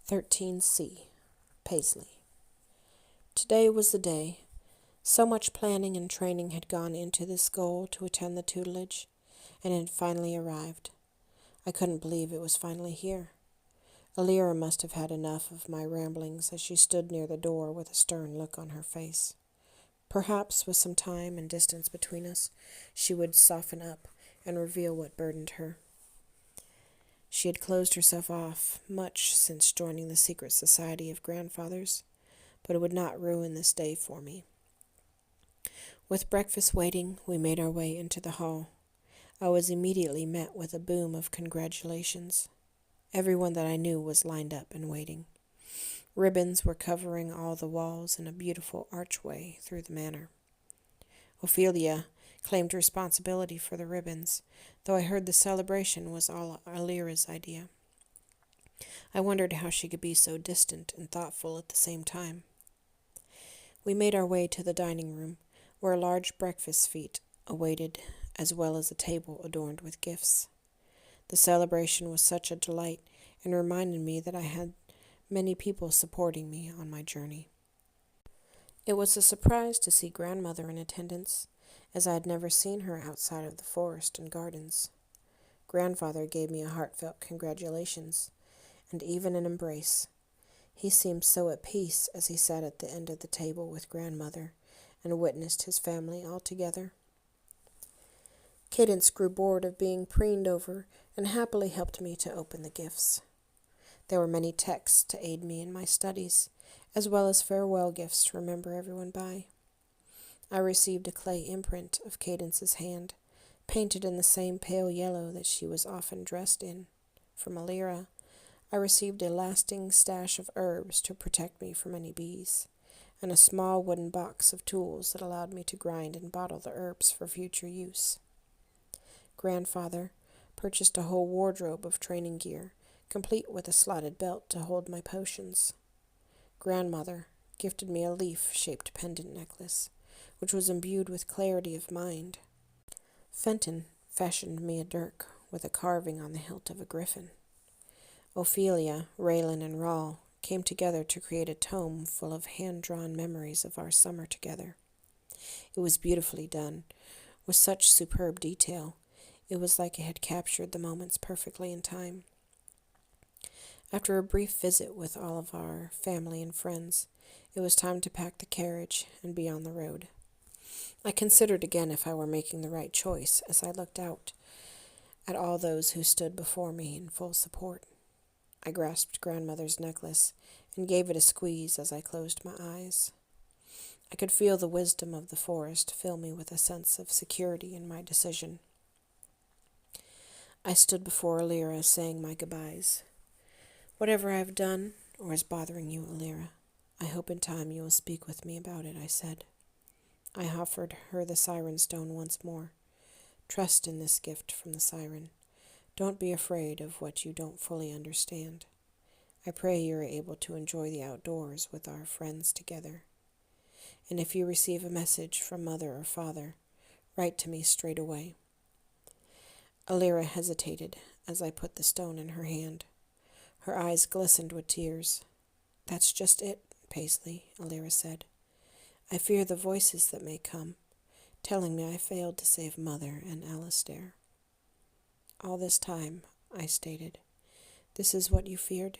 13C. Paisley. Today was the day. So much planning and training had gone into this goal to attend the tutelage, and it had finally arrived. I couldn't believe it was finally here. Alira must have had enough of my ramblings as she stood near the door with a stern look on her face. Perhaps, with some time and distance between us, she would soften up and reveal what burdened her. She had closed herself off much since joining the secret society of grandfathers, but it would not ruin this day for me. With breakfast waiting, we made our way into the hall. I was immediately met with a boom of congratulations. Everyone that I knew was lined up and waiting. Ribbons were covering all the walls in a beautiful archway through the manor. Ophelia claimed responsibility for the ribbons, though I heard the celebration was all Alira's idea. I wondered how she could be so distant and thoughtful at the same time. We made our way to the dining room, where a large breakfast feast awaited, as well as a table adorned with gifts. The celebration was such a delight and reminded me that I had many people supporting me on my journey. It was a surprise to see grandmother in attendance, as I had never seen her outside of the forest and gardens. Grandfather gave me a heartfelt congratulations, and even an embrace. He seemed so at peace as he sat at the end of the table with grandmother and witnessed his family all together. Cadence grew bored of being preened over and happily helped me to open the gifts. There were many texts to aid me in my studies, as well as farewell gifts to remember everyone by. I received a clay imprint of Cadence's hand, painted in the same pale yellow that she was often dressed in. From Alira, I received a lasting stash of herbs to protect me from any bees, and a small wooden box of tools that allowed me to grind and bottle the herbs for future use. Grandfather purchased a whole wardrobe of training gear, complete with a slotted belt to hold my potions. Grandmother gifted me a leaf-shaped pendant necklace, which was imbued with clarity of mind. Fenton fashioned me a dirk with a carving on the hilt of a griffin. Ophelia, Raylan, and Rawl came together to create a tome full of hand-drawn memories of our summer together. It was beautifully done, with such superb detail. It was like it had captured the moments perfectly in time. After a brief visit with all of our family and friends, it was time to pack the carriage and be on the road. I considered again if I were making the right choice as I looked out at all those who stood before me in full support. I grasped grandmother's necklace and gave it a squeeze as I closed my eyes. I could feel the wisdom of the forest fill me with a sense of security in my decision. I stood before Alira saying my goodbyes. "Whatever I have done or is bothering you, Alira, I hope in time you will speak with me about it," I said. I offered her the siren stone once more. Trust in this gift from the siren. Don't be afraid of what you don't fully understand. I pray you are able to enjoy the outdoors with our friends together. And if you receive a message from mother or father, write to me straight away. Alira hesitated as I put the stone in her hand. Her eyes glistened with tears. "That's just it, Paisley," Alira said. "I fear the voices that may come, telling me I failed to save Mother and Alistair." "All this time," I stated, "this is what you feared?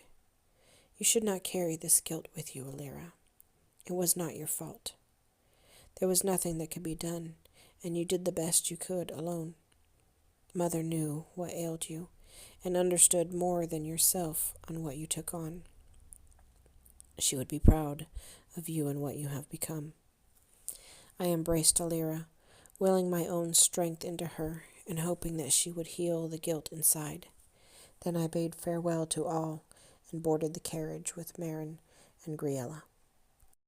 You should not carry this guilt with you, Alira. It was not your fault. There was nothing that could be done, and you did the best you could alone. Mother knew what ailed you, and understood more than yourself on what you took on. She would be proud of you and what you have become." I embraced Alira, willing my own strength into her and hoping that she would heal the guilt inside. Then I bade farewell to all and boarded the carriage with Marin and Griella.